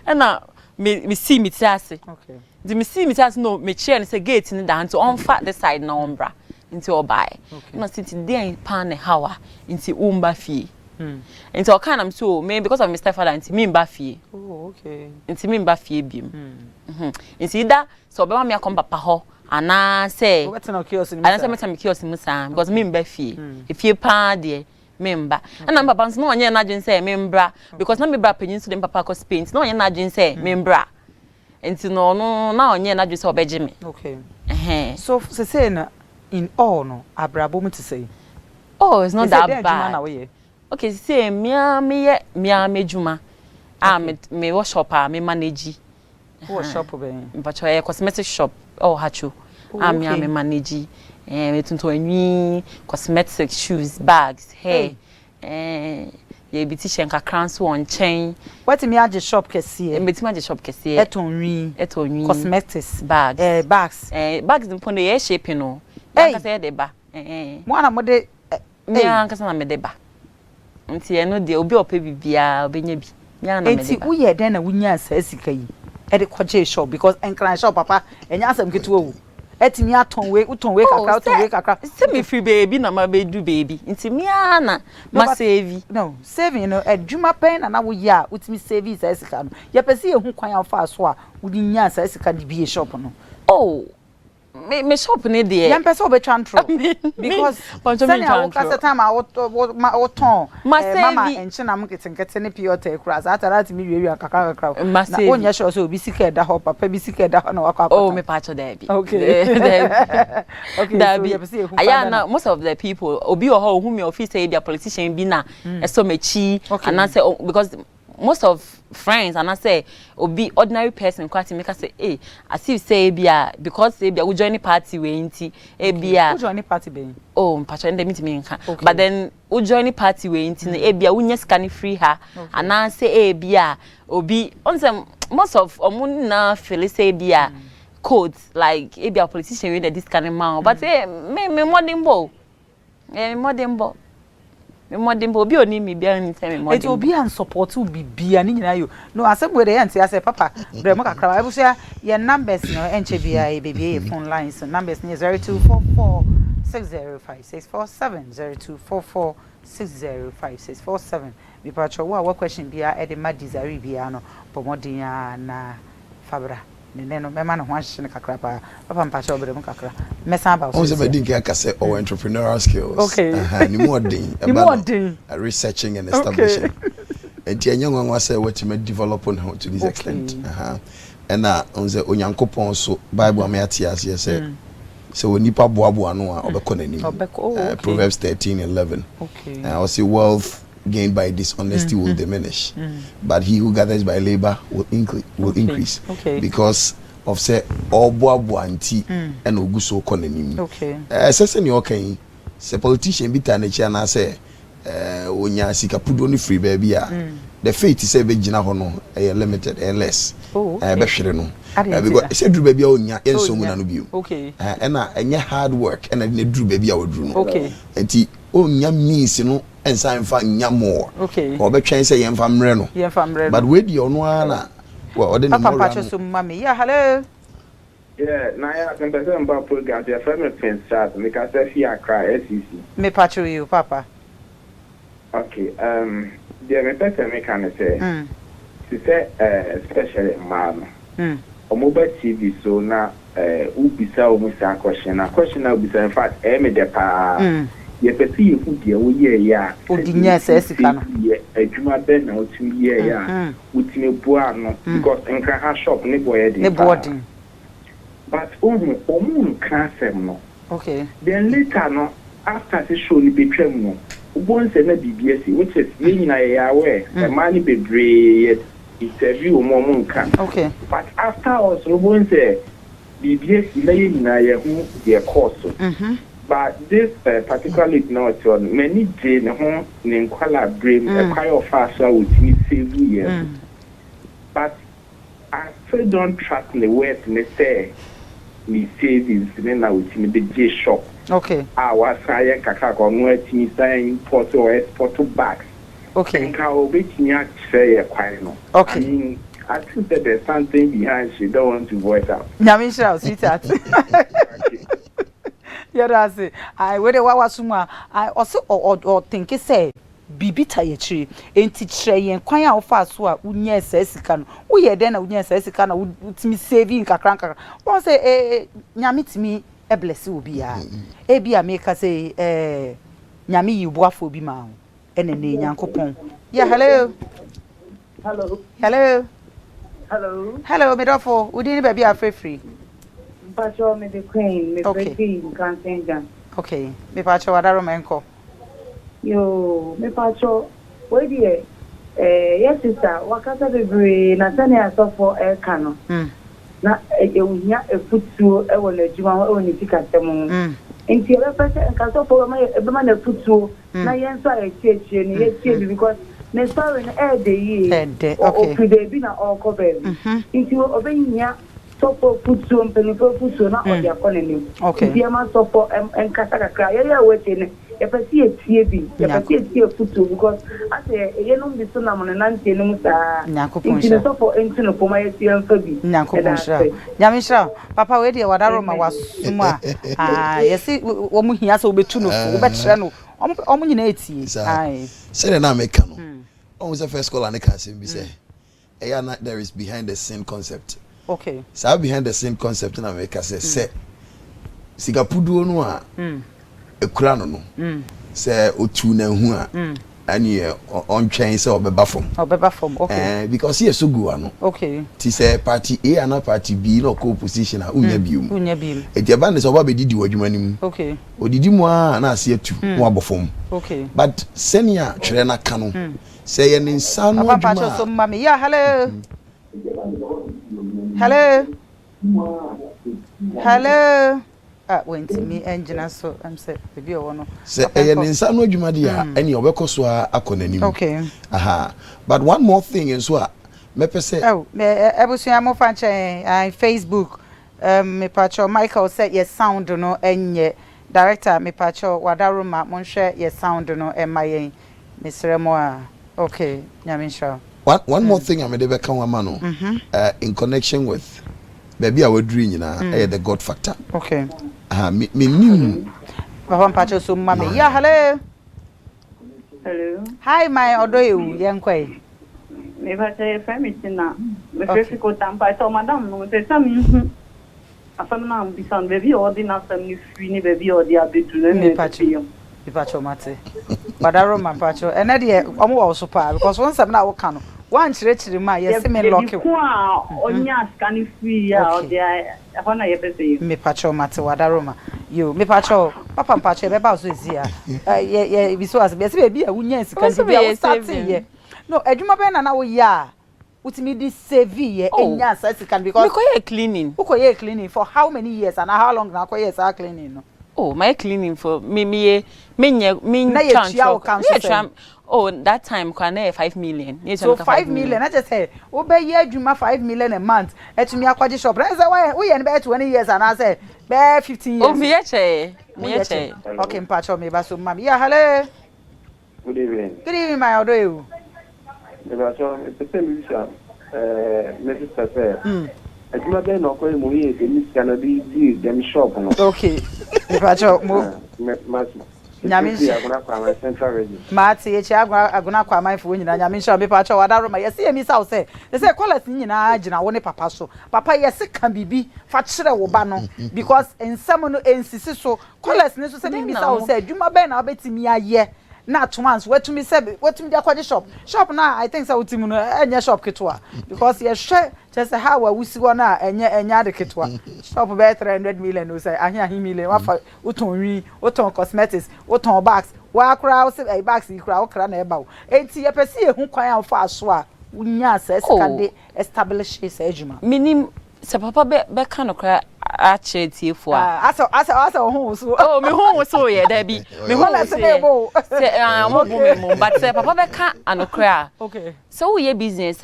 Na me see me tiase. Okay. Nti me see me tiase no me chair ni say gate ni da nti on fa the side na ombra. Nti obai. No since dey pan e hawa nti umba fie. Nti o kan am so me because of my stepfather nti me mba fie. Oh, okay. Nti me mba fie biem. Nti da so obe ma me akom papa ho ana say wetin kiosk ni. Ana say me kiosk mu sa because me mba fie. Fie pa de me mba. Ana papa nso no onye na adwen say me mbra because na me bra panyin so dem papa ko Spain. No onye na adwen say me mbra. Nti no na onye na adwen say obeje me. Okay. So say na in all no abrabo mu to say. Oh, it's not that bad. Okay, say me juma. Me workshop me manage. What shop be? But a cosmetic shop. Oh, hachu. Me manage. Me tunto enwi cosmetic shoes, bags, hair. Ye beautician ka crowns one chain. What me age shop kese? Me ti shop kese. Etonwi. Cosmetics, bags. Bags. Bags dem pon dey shape no. Nka say dey ba. Mo na mo de me anka say na me dey ba. Nti eno de obi ope bibia obenya bi. Me na me dey ba. Nti wo ye den na wunya asa sika yi. E de kwaje shop because enkran shop papa enya asam ketu owu. Etimi aton we kakra. Say me free baby na ma be do baby. Nti me na ma save. No, saving no adwuma pen na wo ye a utimi save isa sika no. Ye pese ye hu kwan afa so a wo di nya asa sika di bi shop no. Oh, me shop ni de. Yan pese obe transfer because sanya wo kasa time a wo ton mama enche na mo ketenkete ne piote kura za atara mi wiwi kakra na onya sure so obi sika da ho papa bi sika da ho na wakwa. Oh, me patcho there bi. Okay. Okay, so aya na most of the people obi o ho hu me office say be a politician bi na so mechi and I say because most of friends and I say obi ordinary person quite make us say as if say bia because say bia we join party we nti bia we join party be oh mpacho ndem ntimi nka but then we join party we nti na bia we nya scan free her and I say bia obi on some most of omun na feel say bia codes like bia politician we this kind of man but me modern bo modern bo me modern bo bi oni me bia ni say me modern it will be and support will be bia ni nyina yo no asem we dey ante say papa bre mo kakra I say your numbers no enche bia e baby phone lines numbers ni 0244 605 0244 605 me patcho wa question bia e de ma Desiree bia no pomodin na fabra no mema no ho ahye kakra pa papa mpacha obere mu kakra mesa ba so be din ka say or entrepreneurial skills okay ni more din researching and establishing enti enye nwanwa say what you develop on how to this extent and on say onyankopon so bible amati ase say so when nipa boaboa no a obekọ nanim Proverbs 13:11 okay I say wealth gained by dishonesty will diminish, but he who gathers by labor will increase. Okay. Because of say all boaboanti and oguso konenim. Okay. Sesen you okay? Se politician bi tanechi na say onya sika pudo ni free baby a the faith say be gina ho no limited and less. Oh. Be hwere no. Because say dru baby a onya enso mu na no biu. Okay. Na enye hard work and na dru baby a odru no. Okay. Enti onya means no ensa enfa nya more. Okay. Or be twen say yemfa mre no. Yemfa mre. But we di ono ana well ode ni more. Papa so mama. Yeah, hello. Yeah, Nayas can person about program your family friends chat me ka say fi akra SEC. Me patcho you papa. Okay. The me person me can say. To say especially man. Omoba TV so na ubisa omusa question na ubisa in fact me de pa ye pesi ye fu de wo ye ya odinya sesika no ye adwuma be na otumi ye ya utime bua no because nkra ha shop ne boy de but omu cancer no. Okay. Then later no, after the show ni between no, one say na BBS, which is meaning I aware, the money be brave, interview omu can. Okay. But after us, one say BBS laying na who their course. But this particularly not on many day na home in Kuala Brain, a kind of fast with me save years. But I still don't trust the words they say. Me savings, then I would see the J shop. Okay. I was saying, Kaka, on where me saying import or export bags. Okay. And how big me say a quite no. Okay. I mean, I think that there's something behind she don't want to voice out. Nyamisha, sweetheart. Yeah, that's it. I whether what was I also or think it say. Bibi tayechi enti kire yen kwan a ofa so a unya sasika no wo ye den na unya sasika na utimi saving kakranka won say nyame timi e bless obi a e bia make say nyame yibuafo bi ma ho ene ne nyankopon yeah hello me dofo udi ni ba bia free Pacho me the queen me free kan senga okay me pacho wadaro menko yo me pacho we die yes sister wakata bebre na tane asofo e kano na ewunya efutuo e wona adwuma e wona tikasem enti e pese nkasofo ma e be ma na futuo na yenso a echiechie ni yetie because me sorry na e de yi o fide bi na o ko be enti obenya sopo futuo mpelifo futuo na o dia konenim enti ma sopo enkasa kakra ya wete ne e pesi etie bi e pesi etie futuo because ase ye no bi so na mo na ntie no sa enti sopo enti no poma yetie mfa bi nyamisha papa we de wadaro ma wasum a yesi wo mu hia so obetu no wo bekyere no omu nyina etie ai say na make no on the first call and can say be say there is behind the scene concept. Okay. So behind the same concept in America say sigapudu no a ekura no say otu na hu a ani on train say obeba from okay because here so go ano okay ti say party A and party B no co position a unya bium e dia ba ne so ba be didi wadwuma nim okay odidi mu a na ase atu mo abofom okay but senior twere na ka no say ye nsa no adwuma papa so mama yeah hello went to me engine so I'm say baby o no say e nsa no adwuma dia eni obekoso akonanim okay but one more thing is what me pese ebusuya mo fa nche Facebook me pacho Michael said yes sound no enye director me pacho wadaruma mo hwe yes sound no emayen mesre mo okay nyaminsha one more thing I made be kan wa no in connection with baby I would dream the God factor okay me nim papa pacho so mama yeah hello hi my odoyu yenkwai me va say family na me prefi ko tampa so madam no te sam afam na ambition baby ordina sam ni free ni baby ordi abetu na me pacho mate badaro man pacho ene de omo wo so pa because one sam na wo ka no one chire ma yes me lock ko onya scan free ya ordi afana ye pese me pacho mate wadaro ma yo me pacho papa pacho be ba so ezia ye bi so as be se be a wunya scan bi a start ye no adwuma be na wo ya utimi di save ye enya scan because we cleaning for how many years and how long na ko years are cleaning no my cleaning for me that time can 5 million. So 5 million. I just say, obey ye juma 5 million a month. Etumi akwaji shop. I say why we be 20 years and I say be 15 years. Oh me che. Okay, mpacho me ba so mama. Yeah, hello. Good evening. Good evening, my odo you. It's the same issue. Mrs. Say. Aduma be no ko mu ye de mis kana di dem shop no. Okay. Mpacho mo Nyaminsha aguna kwa my central region. Mati echi aguna kwa my fo nyina nyaminsha be pacho wadaro ma yesi emi sa wo say say collect nyina agina wo ne papa so papa yesi kan bibi fa kire wo ba no because ensam no ensisi so collect ne so say emi sa wo say adwuma be na obetimi aye na twans wetumi sebe wetumi dia kwaje shop na I think say utimu no enye shop ketwa because ye hwe just how we wusi go na enye ade ketwa shop be 300 million no say ahia million wafa uton wi uton cosmetics uton bags wa kra say bags kra wo kra na eba wo enti ye pese ehu kwan amfa aso a unya say sekande establish say ejuma minim se papa be kan okra a chetiefo a asa ho so oh me ho so ye da bi me ho na se bo se mo bo me but se papa be kan anokra okay so we business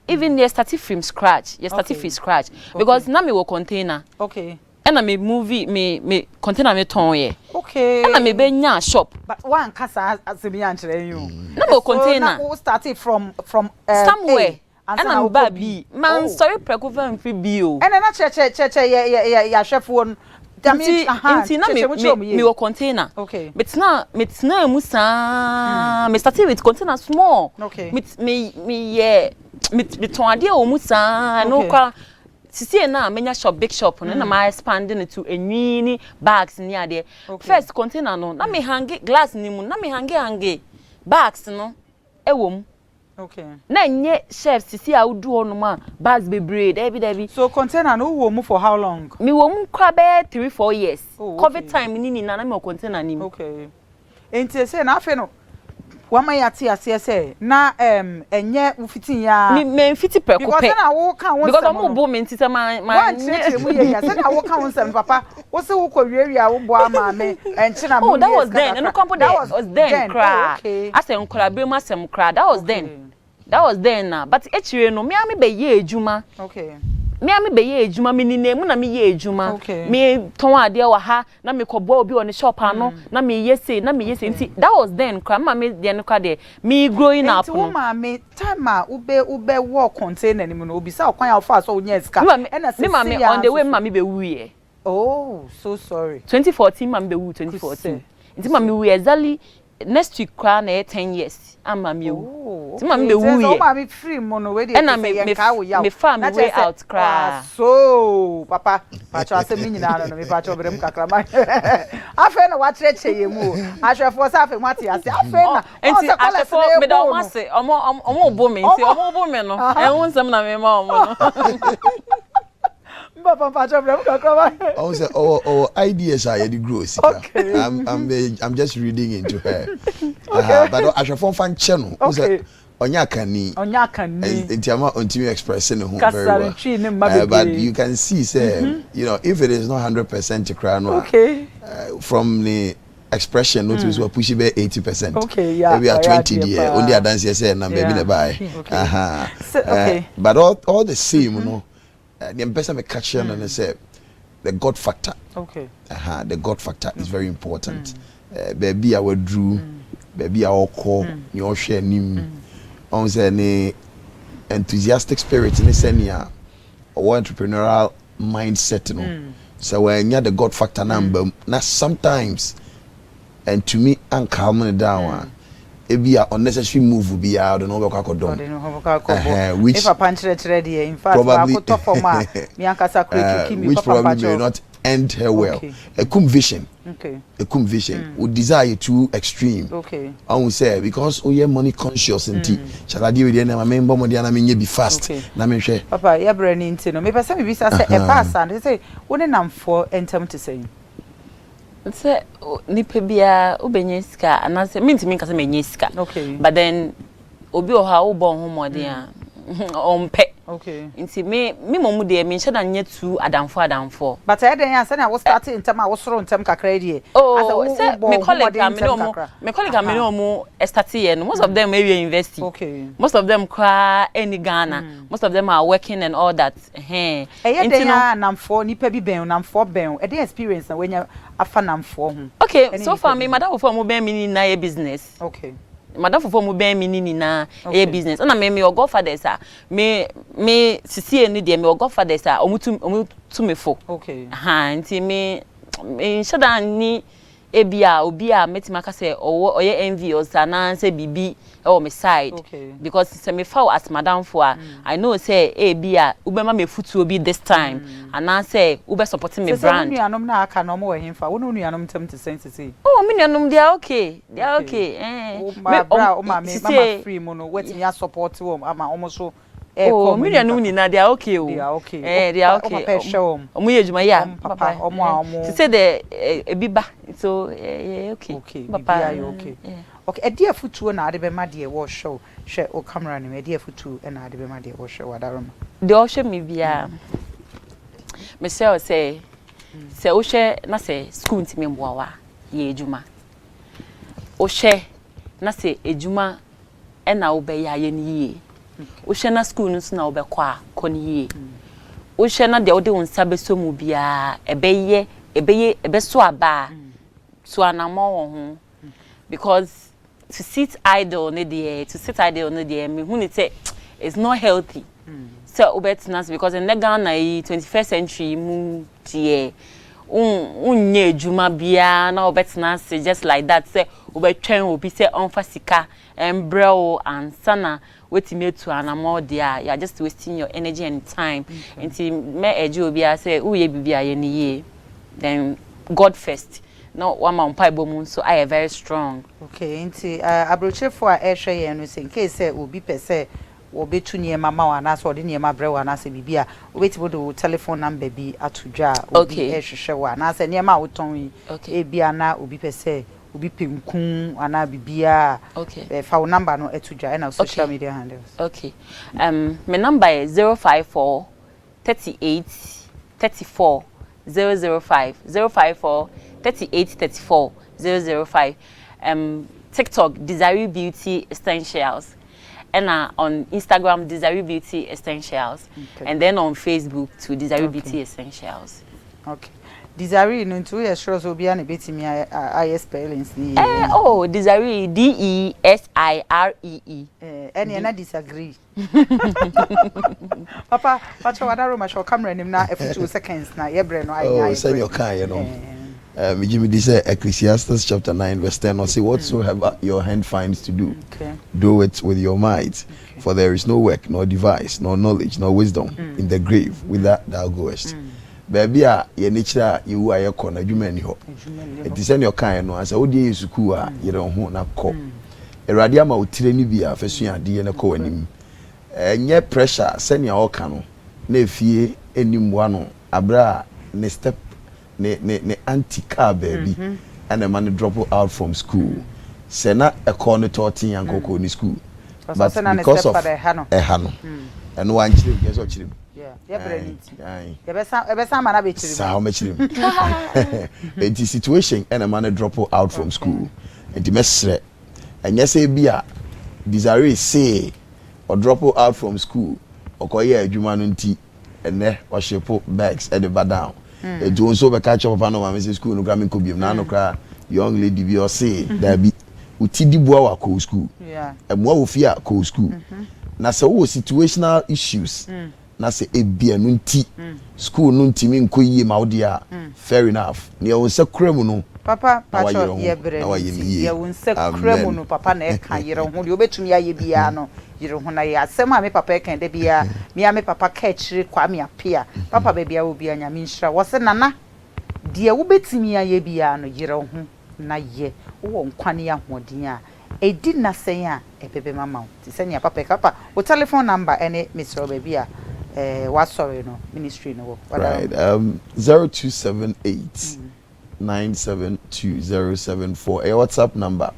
even they started from scratch from scratch because na me wo container okay and me movie me container me ton ye okay and me be nya shop but one kasa asemi anchire you na me container so na started from somewhere and I'm baby man sorry precover free bio and na che ya hwefo inti na me wo container okay but na musa me started with container small okay me ton ade o musa no kwa sisi na menya shop big shop no na ma expanding it to enwini bags ni ade first container no na me hangi glass ni mu na me hangi bags no ewom okay na nye chef sisi a udu onuma bags be braid every so container no wo mu for how long me wo mu kwa be 3-4 years covid time ni na me container ni okay enti say na afi no wama yati ase na enye ufitin ya me fiti preko pe because na wo kan won because mo bo me ntita ma mu ye ya say na wo kan won sem papa wo se wo kwowiawia wo bo ama me enchi na me oh that was then no company that was then cry asem kra be ma asem kra that was then na but echire no me am be ye ejuma okay me am be ye ejuma me ni nemu na me ye ejuma me ton ade wa ha na me kobo obi on shop ano na me yese nti that was then kra ma me de no kwa de me growing up no ma me time a ube work container ni mu no obi sa okwan ya fa so onya ska na se me on the way ma me be wuye oh so sorry 2014 ma me be wu 2014 nti ma me wu exactly next week kra na 10 years ama me wu nti ma me be wu ye ma me free mono we dey me farm way out kra so papa pacho ase mi nyina no me pacho brem kakra ma afa na wa treche ye mu ahwefo sa afa mu ate ase afa na enti ahwefo me da o se omo bo me nti omo bo me no ehun sam na me ma omo no Papa problem kakra I say oh ideas are the grow sika I'm just reading into her but ahwefo fan channel say onya kani enti ama ontimi express ne ho very well but you can see say you know if it is not 100% cry no from the expression notice we push be 80% okay yeah we are 20 there only a dance say na baby na buy but all the same you know the person me catch and say the God factor the God factor is very important baby I will drew baby I will call your share nim on say any enthusiastic spirit in the or entrepreneurial mindset no so when you the God factor number now sometimes and to me and calm down it be a unnecessary move be out and over which if a punch ready in fact probably which probably may not end her well a vision would desire too extreme I will say because we are money conscious and shall I deal with them I mean be fast na me hwe papa ya brani ntino me pesa me bisa say e pass and say woni nam for entem to say say nipa bia obenye sika anase mintimi nkasa menye sika but then obi o ha wo bon ho modern a ompe nti me momu de me nche da nye tu adamfo but e den ya say na wo start intem a wo soro intem kakra die asa me colleague am no mo start here no most of them area university most of them kwa any Ghana most of them are working and all that e den ya namfo nipa bi ben namfo ben e den experience na wenya afa namfo ho so far me madam for mo ben me na ye business madam for mo ben me ni na e business na me your godfathers me sisi ni de me your godfathers omutu me fo nti me shada ni ebia obi a metima ka say oye envious ana say bibi e me side because say me fa as madam for I know say ebia ubema me futu obi this time ana say ube supporting me brand say nuanom na aka no mo we himfa wo nuanom tem te sense say oh me nuanom they are okay mama free mo no wetin ya support wo ama almost oh, me no ni na they are okay. They are okay. They are okay. Omo ye juma ya. Papa, omo. She said ebiba. So okay. Okay. Papa, you okay. Okay, a dear futu na ade be ma de wo show. Share o camera ni me dear futu na ade be ma de wo show wadaroma. De o show me bia. Me say o share na say school ntimi mboawa ye ejuma. O share na say ejuma e na wo be ya ye ni ye. O shena school no so na obekwa koniye o shena de ode won sabe so mu bia ebeye so aba so anamo ho because to sit idle ne there me hu ni say it's not healthy so obetnas because in Ghana 21st century mu tie unye ejuma bia na obetnas just like that say obetwen obi say onfa sika embrel and sana wetime to anamo dia you are just wasting your energy and time until me eje obi a say uye bibia ye ni ye then God first no one man paibo mu so I am very strong okay nti abrochefo a ehwe ye no say in case say obi pese obetu niema ma wa na so de niema bre wa na se bibia obetibo do telephone number bi atodwa obi ehwehwe wa na se niema woton e bia na obi pese obi penkun ana bibia fa wo number no atodwa e na social media handles okay my number is 054 38 34 005 054 38 34 005 TikTok Desiree Beauty Essentials and on Instagram Desiree Beauty Essentials and then on Facebook to Desiree Beauty Essentials. Okay. Desiree no ntu ye sure so bia na betimi I spellings ni Desiree DESIREE any na disagree papa pacho wadaro ma show camera nim na f 2 seconds na ye bre no I send your car you know Jimmy this Ecclesiastes chapter 9 verse 10 or say whatsoever your hand finds to do do it with your might for there is no work nor device nor knowledge nor wisdom in the grave whither thou goest baby ye nature you are corner adwuma ni ho it is your kind no as o die suku a ye don ho na ko erade ama otire ni bia afesu ade na ko anim enye pressure senia o ka no na efie enimwa no abra ne step ne anti-car baby and the man drop out from school sena a corner 13 yankoko ni school but because of hano and one chim guess what chim ebesa mana be chim sa me chim the situation and a man drop out from school and the mesre and yes e bia Desiree say or drop out from school okoye adwuma no nti ene o shepo bags at the down do so be catch up papa no ma school no gra me ko biem na no kra young lady bi o say da bi utidi bua wa ko school emwa wo fi a ko school na se wo situational issues na se ebia no nti school no nti mi nko yie ma wo dia fair enough ne wo se kremu no papa pacho ye bre ye wo se kremu no papa na e kan yere ho de obetumi aye bia no yere ho na ye asem a me papa e kan de bia me a me papa ka chire kwa me apia papa ba bia wo bia nya me nhira wo se nana de wo betumi aye bia no yere ho na ye wo nkwane ya hodin a edi na sen a ebebe mama wo ti senya papa wo telephone number ene Mr. Baby a what sorry no ministry no right 0278 9720074 a WhatsApp number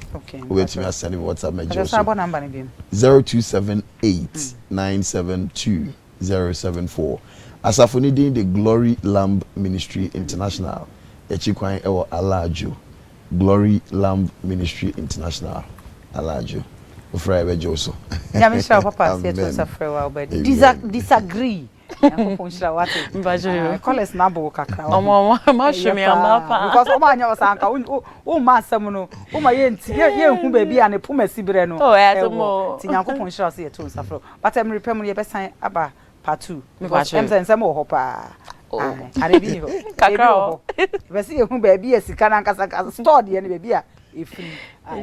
wait me send me WhatsApp message WhatsApp number ni 0278 9720074 asafuni din the Glory Lamb Ministry International echikwan ewo Alajo Glory Lamb Ministry International Alajo ofra ebejo so ya me sha papa say to safra wa but disagree Ponchira wate mbajo call us nabo kakra omo ma hweme amapa because o ma anya osanka o ma asem no o ma ye nti ye hu ba bia ne poma sibire no ti nyankopon say to safra but em repem no ye besan aba part 2 because em say mo ho pa are bi ho kakra ho be se ehu ba bi esika na nkasa store de ne be a efiri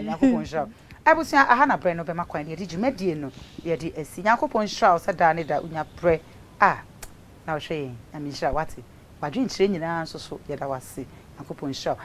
yakopon shop abusia aha na bre no be makwan de djumedie no ye de asi yakopon shop se da ne da unya bre na hwe na mi shira wate wadwen kire nyina so ye da wase yakopon shop